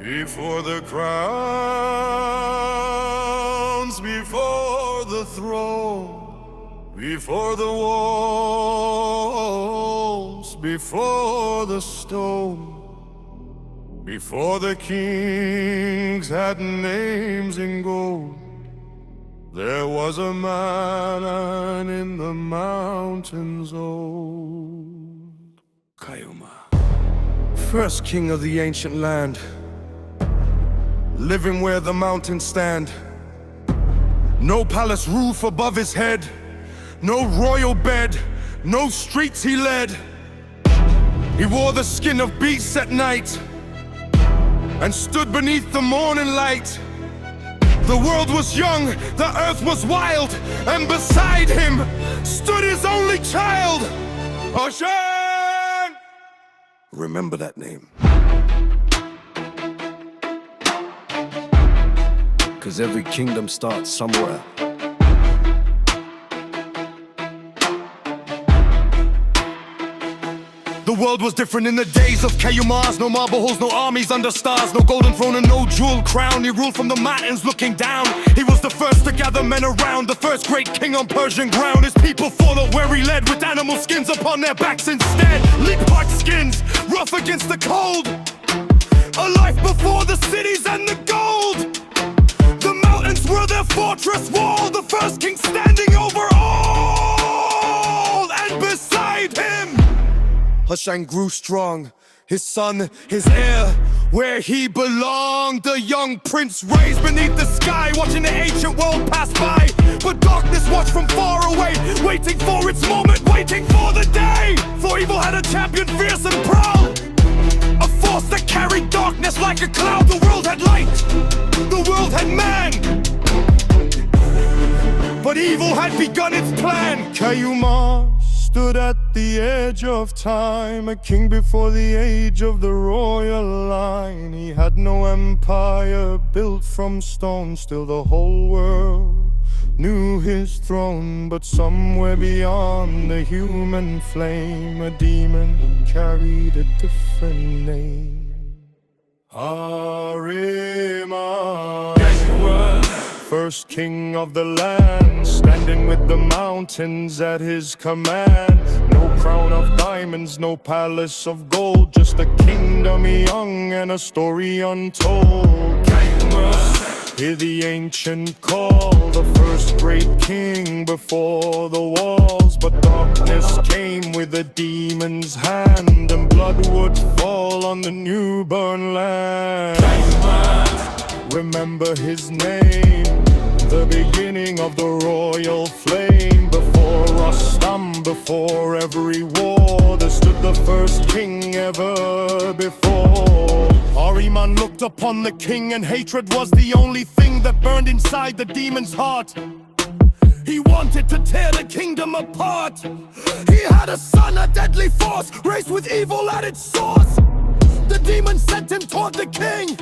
Before the crowns, before the throne, before the walls, before the stone, before the kings had names in gold, there was a man in the mountains old. Kayumars, first king of the ancient land, living where the mountains stand. No palace roof above his head, no royal bed, no streets he led. He wore the skin of beasts at night and stood beneath the morning light. The world was young, the earth was wild, and beside him stood his only child, Hushang! Remember that name. 'Cause every kingdom starts somewhere. The world was different in the days of Kayumars. No marble halls, no armies under stars, no golden throne and no jeweled crown. He ruled from the mountains looking down. He was the first to gather men around, the first great king on Persian ground. His people followed where he led, with animal skins upon their backs instead. Leopard skins, rough against the cold. A life before the cities and the gold. The mountains were their fortress wall, the first king standing over all. And beside him Hushang grew strong, his son, his heir, where he belonged. The young prince raised beneath the sky, watching the ancient world pass by. But darkness watched from far away, waiting for its moment, waiting for the day. For evil had a champion fierce and proud, a force that carried darkness like a cloud. The world had light, the world had man, but evil had begun its plan. Kayumars stood at the edge of time, a king before the age of the royal line. He had no empire built from stone, still the whole world knew his throne. But somewhere beyond the human flame, a demon carried a different name. Kayumars, first king of the land, standing with the mountains at his command. No crown of diamonds, no palace of gold, just a kingdom young and a story untold. Kayumars, hear the ancient call, the first great king before the walls. But darkness came with a demon's hand, and blood would fall on the newborn land. Kayumars, remember his name, the beginning of the royal flame. Before Rostam, before every war, there stood the first king ever before. Ahriman looked upon the king, and hatred was the only thing that burned inside the demon's heart. He wanted to tear the kingdom apart. He had a son, a deadly force, raised with evil at its source. The demon sent him toward the king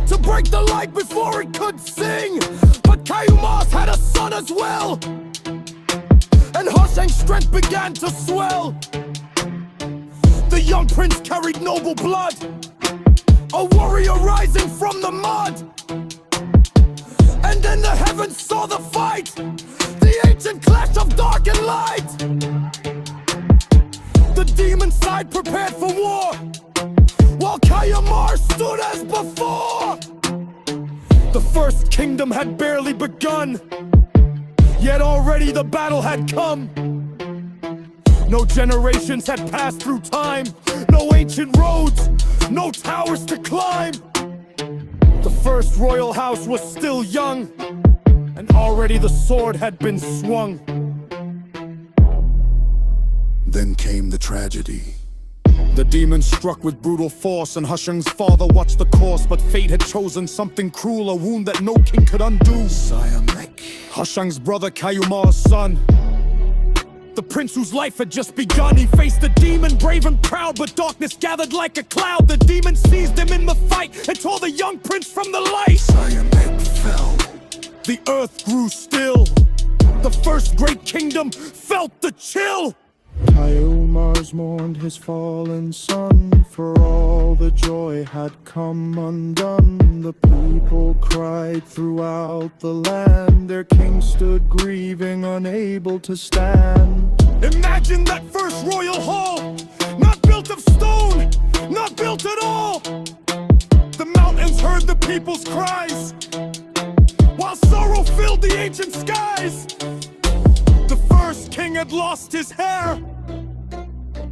to break the light before it could sing. But Kayumars had a son as well, and Hushang's strength began to swell. The young prince carried noble blood, a warrior rising from the mud. And then the heavens saw the fight, the ancient clash of dark and light. The demon side prepared for war, while Kayumars stood as before. The first kingdom had barely begun, yet already the battle had come. No generations had passed through time, no ancient roads, no towers to climb. The first royal house was still young, and already the sword had been swung. Then came the tragedy. The demon struck with brutal force, and Hushang's father watched the course. But fate had chosen something cruel, a wound that no king could undo. Siamek, Hushang's brother, Kayumars' son, the prince whose life had just begun. He faced the demon, brave and proud, but darkness gathered like a cloud. The demon seized him in the fight and tore the young prince from the light. Siamek fell, the earth grew still, the first great kingdom felt the chill. Kayumars mourned his fallen son, for all the joy had come undone. The people cried throughout the land. Their king stood grieving, unable to stand. Imagine that first royal hall, not built of stone, not built at all. The mountains heard the people's cries, while sorrow filled the ancient skies. The first king had lost his hair,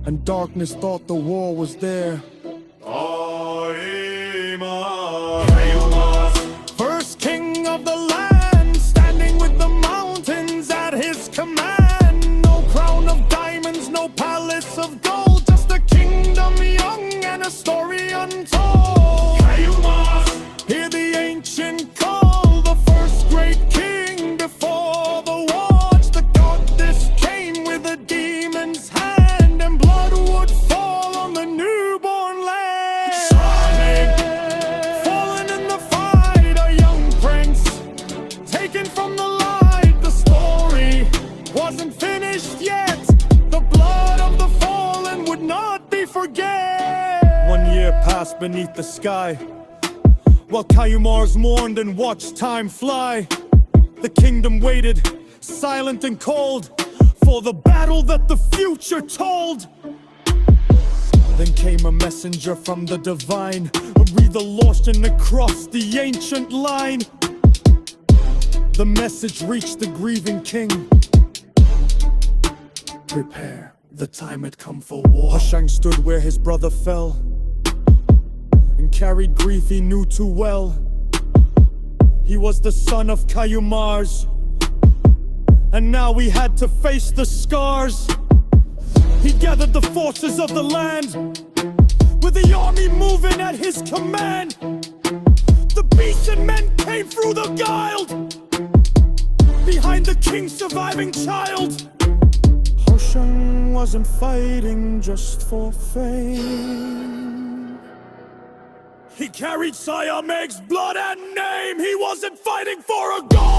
and darkness thought the war was there. Kayumars, first king of the land, standing with the mountains at his command. No crown of diamonds, no palace of gold, just a kingdom young and a story untold. Kayumars, hear the ancient call, the first great king before the watch. The goddess came with a demon's hand, and blood would fall on the newborn land. Siamek, fallen in the fight, a young prince taken from the light. The story wasn't finished yet. The blood of the fallen would not be forget. 1 year passed beneath the sky, while Kayumars mourned and watched time fly. The kingdom waited, silent and cold, for the battle that the future told. Then came a messenger from the divine, a breather launched and across the ancient line. The message reached the grieving king. Prepare, the time had come for war. Hushang stood where his brother fell, and carried grief he knew too well. He was the son of Kayumars, and now he had to face the scars. He gathered the forces of the land, with the army moving at his command. The beasts and men came through the guile, behind the king's surviving child. Hushang wasn't fighting just for fame. He carried Siamek's blood and name. He wasn't fighting for a goal.